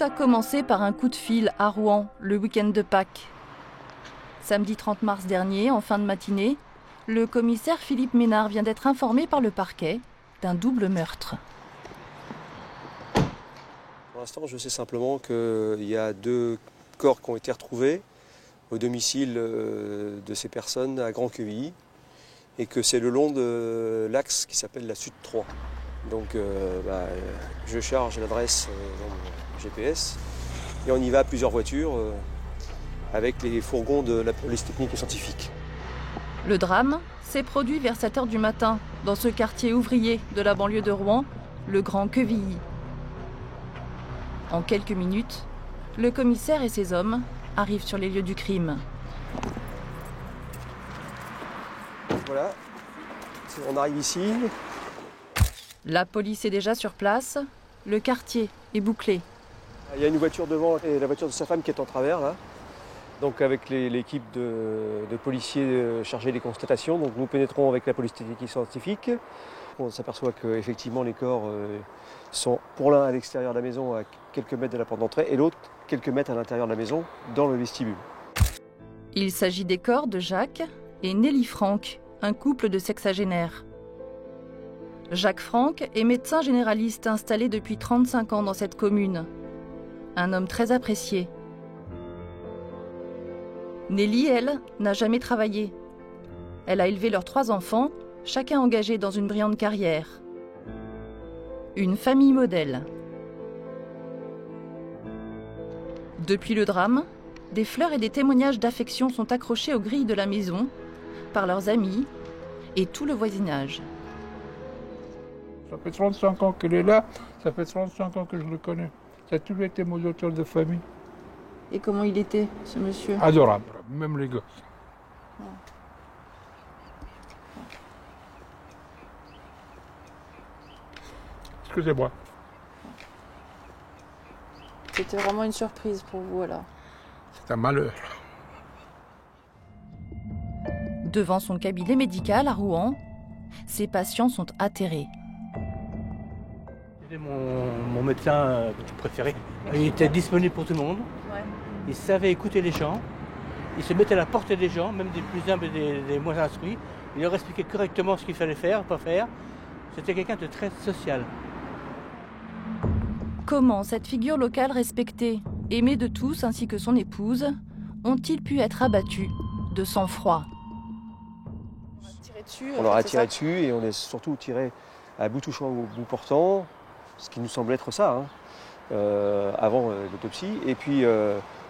a commencé par un coup de fil à Rouen, le week-end de Pâques. Samedi 30 mars dernier, en fin de matinée, le commissaire Philippe Ménard vient d'être informé par le parquet d'un double meurtre. Pour l'instant, je sais simplement qu'il y a 2 corps qui ont été retrouvés au domicile de ces personnes à Grand-Quevilly et que c'est le long de l'axe qui s'appelle la Sud 3. Donc je charge l'adresse dans mon GPS et on y va à plusieurs voitures avec les fourgons de la police technique et scientifique. Le drame s'est produit vers 7 h du matin dans ce quartier ouvrier de la banlieue de Rouen, le Grand Quevilly. En quelques minutes, le commissaire et ses hommes arrivent sur les lieux du crime. Voilà, on arrive ici. La police est déjà sur place, le quartier est bouclé. Il y a une voiture devant et la voiture de sa femme qui est en travers là. Donc avec l'équipe de policiers chargés des constatations, donc nous pénétrons avec la police technique et scientifique. On s'aperçoit qu'effectivement les corps sont pour l'un à l'extérieur de la maison à quelques mètres de la porte d'entrée et l'autre quelques mètres à l'intérieur de la maison dans le vestibule. Il s'agit des corps de Jacques et Nelly Franck, un couple de sexagénaires. Jacques Franck est médecin généraliste installé depuis 35 ans dans cette commune. Un homme très apprécié. Nelly, elle, n'a jamais travaillé. Elle a élevé leurs 3 enfants, chacun engagé dans une brillante carrière. Une famille modèle. Depuis le drame, des fleurs et des témoignages d'affection sont accrochés aux grilles de la maison par leurs amis et tout le voisinage. Ça fait 35 ans qu'elle est là, ça fait 35 ans que je le connais. Ça a toujours été mon auteur de famille. Et comment il était, ce monsieur? Adorable, même les gosses. Excusez-moi. C'était vraiment une surprise pour vous, alors? C'est un malheur. Devant son cabinet médical à Rouen, ses patients sont atterrés. C'était mon médecin préféré. Il était disponible pour tout le monde. Ouais. Il savait écouter les gens. Il se mettait à la portée des gens, même des plus humbles et des moins instruits. Il leur expliquait correctement ce qu'il fallait faire, pas faire. C'était quelqu'un de très social. Comment cette figure locale respectée, aimée de tous ainsi que son épouse, ont-ils pu être abattus de sang-froid? On leur a tiré dessus et on est surtout tiré à bout touchant au bout portant, ce qui nous semble être ça, avant l'autopsie. Et puis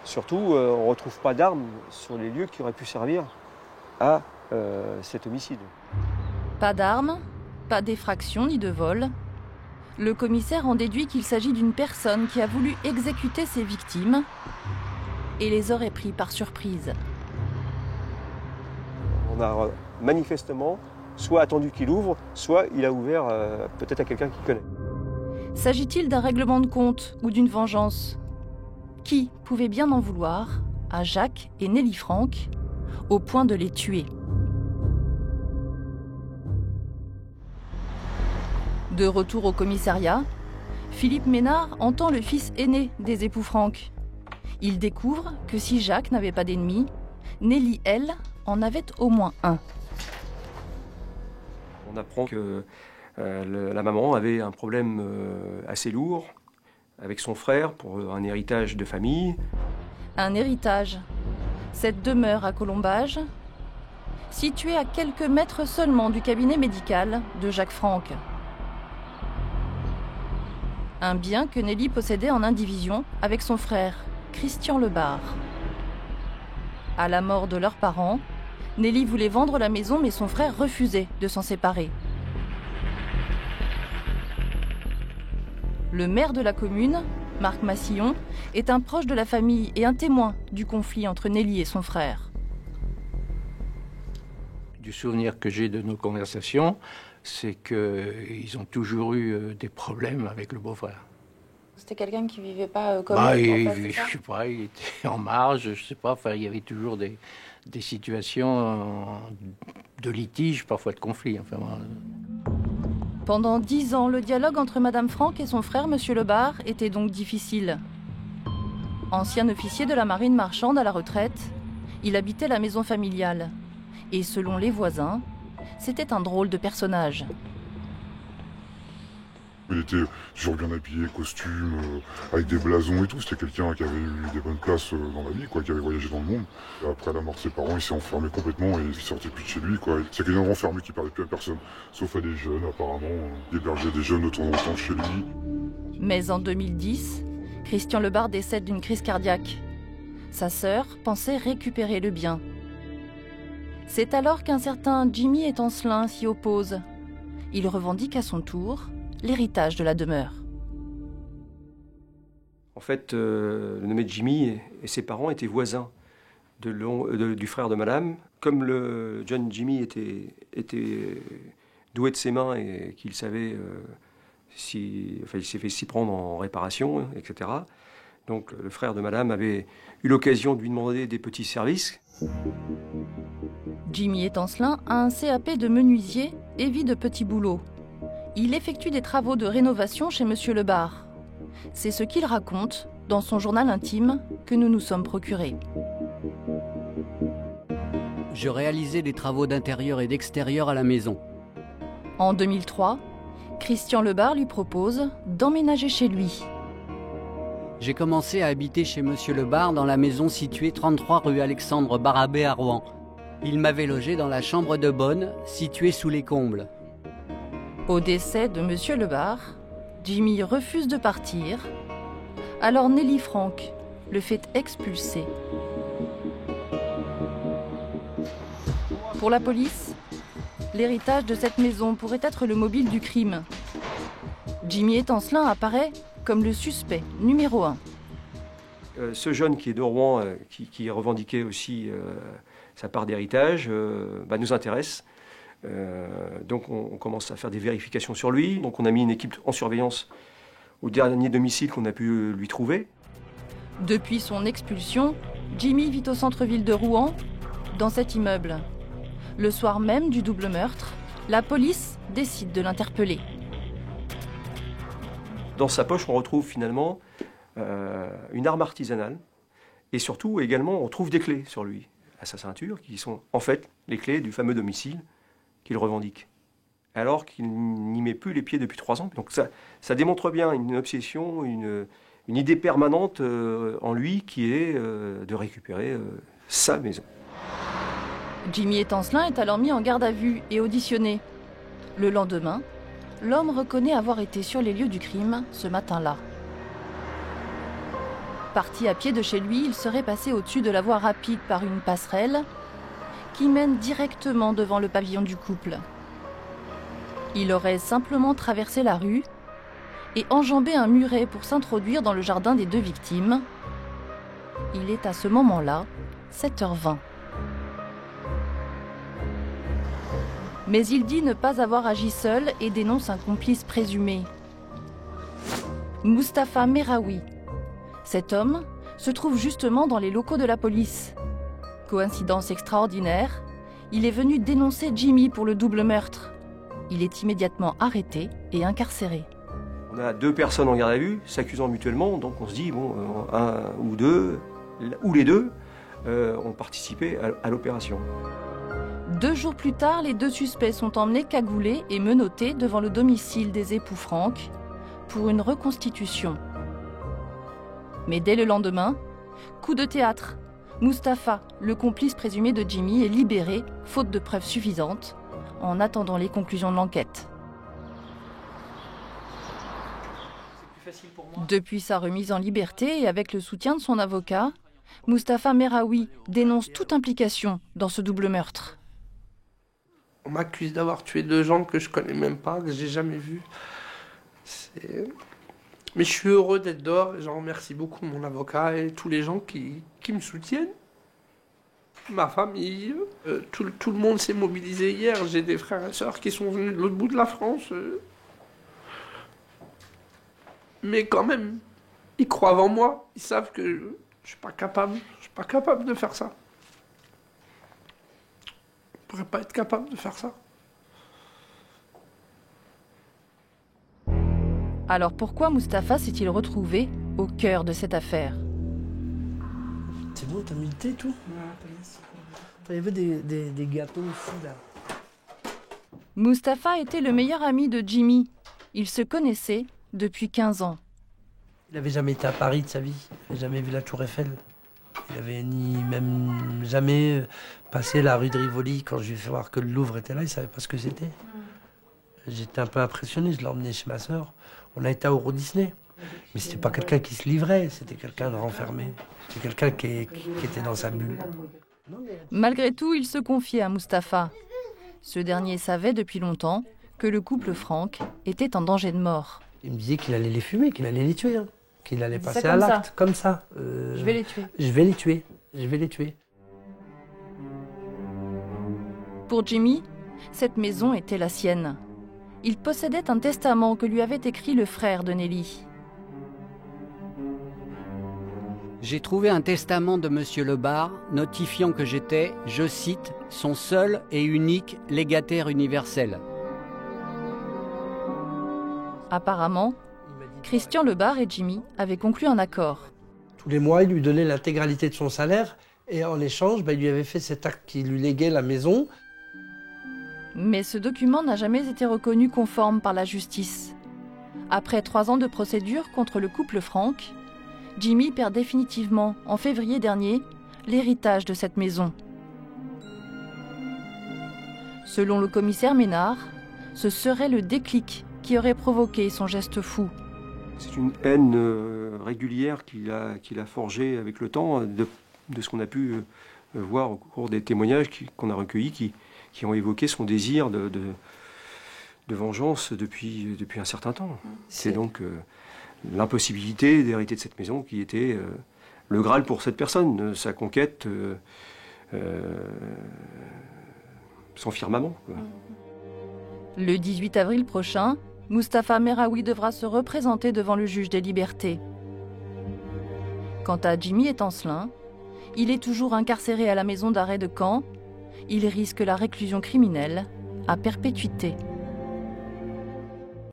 surtout, on ne retrouve pas d'armes sur les lieux qui auraient pu servir à cet homicide. Pas d'armes, pas d'effraction ni de vol. Le commissaire en déduit qu'il s'agit d'une personne qui a voulu exécuter ses victimes et les aurait pris par surprise. On a manifestement soit attendu qu'il ouvre, soit il a ouvert peut-être à quelqu'un qu'il connaît. S'agit-il d'un règlement de compte ou d'une vengeance? Qui pouvait bien en vouloir à Jacques et Nelly Franck au point de les tuer? De retour au commissariat, Philippe Ménard entend le fils aîné des époux Franck. Il découvre que si Jacques n'avait pas d'ennemis, Nelly, elle, en avait au moins un. On apprend que la maman avait un problème assez lourd avec son frère pour un héritage de famille. Un héritage. Cette demeure à Colombage, située à quelques mètres seulement du cabinet médical de Jacques Franck. Un bien que Nelly possédait en indivision avec son frère, Christian Lebar. À la mort de leurs parents, Nelly voulait vendre la maison mais son frère refusait de s'en séparer. Le maire de la commune, Marc Massillon, est un proche de la famille et un témoin du conflit entre Nelly et son frère. Du souvenir que j'ai de nos conversations, c'est qu'ils ont toujours eu des problèmes avec le beau-frère. C'était quelqu'un qui vivait pas comme je sais pas, il était en marge, je sais pas, enfin, il y avait toujours des situations de litige, parfois de conflit. Enfin, Pendant 10 ans, le dialogue entre Madame Franck et son frère, Monsieur Lebar, était donc difficile. Ancien officier de la marine marchande à la retraite, il habitait la maison familiale. Et selon les voisins, c'était un drôle de personnage. Il était toujours bien habillé, costume, avec des blasons et tout. C'était quelqu'un qui avait eu des bonnes places dans la vie, quoi, qui avait voyagé dans le monde. Et après la mort de ses parents, il s'est enfermé complètement et il sortait plus de chez lui, quoi. C'est quelqu'un de renfermé qui parlait plus à personne, sauf à des jeunes apparemment. Il hébergeait des jeunes de temps en temps chez lui. Mais en 2010, Christian Lebard décède d'une crise cardiaque. Sa sœur pensait récupérer le bien. C'est alors qu'un certain Jimmy Étancelin s'y oppose. Il revendique à son tour l'héritage de la demeure. En fait, le nommé Jimmy et ses parents étaient voisins du frère de madame. Comme le jeune Jimmy était doué de ses mains et qu'il savait, il s'est fait s'y prendre en réparation, etc. Donc le frère de madame avait eu l'occasion de lui demander des petits services. Jimmy Étancelin a un CAP de menuisier et vit de petits boulots. Il effectue des travaux de rénovation chez Monsieur Lebard. C'est ce qu'il raconte dans son journal intime que nous nous sommes procurés. Je réalisais des travaux d'intérieur et d'extérieur à la maison. En 2003, Christian Lebard lui propose d'emménager chez lui. J'ai commencé à habiter chez Monsieur Lebard dans la maison située 33 rue Alexandre Barabé à Rouen. Il m'avait logé dans la chambre de bonne, située sous les combles. Au décès de Monsieur Lebard, Jimmy refuse de partir. Alors Nelly Franck le fait expulser. Pour la police, l'héritage de cette maison pourrait être le mobile du crime. Jimmy Étancelin apparaît comme le suspect numéro 1. Ce jeune qui est de Rouen, qui revendiquait aussi sa part d'héritage, nous intéresse. Donc on commence à faire des vérifications sur lui. Donc on a mis une équipe en surveillance au dernier domicile qu'on a pu lui trouver. Depuis son expulsion, Jimmy vit au centre-ville de Rouen, dans cet immeuble. Le soir même du double meurtre, la police décide de l'interpeller. Dans sa poche, on retrouve finalement une arme artisanale. Et surtout, également, on trouve des clés sur lui, à sa ceinture, qui sont en fait les clés du fameux domicile qu'il revendique, alors qu'il n'y met plus les pieds depuis 3 ans. Donc ça démontre bien une obsession, une idée permanente en lui qui est de récupérer sa maison. Jimmy Étancelin est alors mis en garde à vue et auditionné. Le lendemain, l'homme reconnaît avoir été sur les lieux du crime ce matin-là. Parti à pied de chez lui, il serait passé au-dessus de la voie rapide par une passerelle qui mène directement devant le pavillon du couple. Il aurait simplement traversé la rue et enjambé un muret pour s'introduire dans le jardin des 2 victimes. Il est à ce moment-là 7h20. Mais il dit ne pas avoir agi seul et dénonce un complice présumé. Mustapha Meraoui. Cet homme se trouve justement dans les locaux de la police. Coïncidence extraordinaire, il est venu dénoncer Jimmy pour le double meurtre. Il est immédiatement arrêté et incarcéré. On a 2 personnes en garde à vue, s'accusant mutuellement, donc on se dit, un ou deux, ou les deux, ont participé à l'opération. 2 jours plus tard, les 2 suspects sont emmenés cagoulés et menottés devant le domicile des époux Franck pour une reconstitution. Mais dès le lendemain, coup de théâtre. Mustapha, le complice présumé de Jimmy, est libéré, faute de preuves suffisantes, en attendant les conclusions de l'enquête. Depuis sa remise en liberté et avec le soutien de son avocat, Mustapha Meraoui dénonce toute implication dans ce double meurtre. On m'accuse d'avoir tué 2 gens que je connais même pas, que j'ai jamais vus. Mais je suis heureux d'être dehors et j'en remercie beaucoup mon avocat et tous les gens qui me soutiennent. Ma famille, tout le monde s'est mobilisé hier. J'ai des frères et sœurs qui sont venus de l'autre bout de la France. Mais quand même, ils croient en moi. Ils savent que je suis pas capable de faire ça. Je pourrais pas être capable de faire ça. Alors pourquoi Mustapha s'est-il retrouvé au cœur de cette affaire ? C'est bon, t'as mis le thé et tout? Il y avait des gâteaux aussi là. Mustapha était le meilleur ami de Jimmy. Ils se connaissaient depuis 15 ans. Il n'avait jamais été à Paris de sa vie. Il n'avait jamais vu la Tour Eiffel. Il n'avait même jamais passé la rue de Rivoli. Quand je lui ai fait voir que le Louvre était là, il ne savait pas ce que c'était. J'étais un peu impressionné, je l'ai emmené chez ma sœur. On a été à Euro Disney. Mais c'était pas quelqu'un qui se livrait, c'était quelqu'un de renfermé. C'était quelqu'un qui était dans sa bulle. Malgré tout, il se confiait à Mustapha. Ce dernier savait depuis longtemps que le couple Franck était en danger de mort. Il me disait qu'il allait les fumer, qu'il allait les tuer, hein. Qu'il allait passer à l'acte, comme ça. Je vais les tuer. Je vais les tuer, je vais les tuer. Pour Jimmy, cette maison était la sienne. Il possédait un testament que lui avait écrit le frère de Nelly. J'ai trouvé un testament de Monsieur Lebar notifiant que j'étais, je cite, son seul et unique légataire universel. Apparemment, Christian Lebar et Jimmy avaient conclu un accord. Tous les mois, il lui donnait l'intégralité de son salaire et en échange, il lui avait fait cet acte qui lui léguait la maison. Mais ce document n'a jamais été reconnu conforme par la justice. Après 3 ans de procédure contre le couple Franck, Jimmy perd définitivement, en février dernier, l'héritage de cette maison. Selon le commissaire Ménard, ce serait le déclic qui aurait provoqué son geste fou. C'est une haine régulière qu'il a forgée avec le temps, de ce qu'on a pu voir au cours des témoignages qu'on a recueillis, qui ont évoqué son désir de vengeance depuis un certain temps. C'est donc l'impossibilité d'hériter de cette maison qui était le Graal pour cette personne, sa conquête, son firmament. Le 18 avril prochain, Mustapha Mehraoui devra se représenter devant le juge des libertés. Quant à Jimmy Étancelin, il est toujours incarcéré à la maison d'arrêt de Caen. Il risque la réclusion criminelle à perpétuité.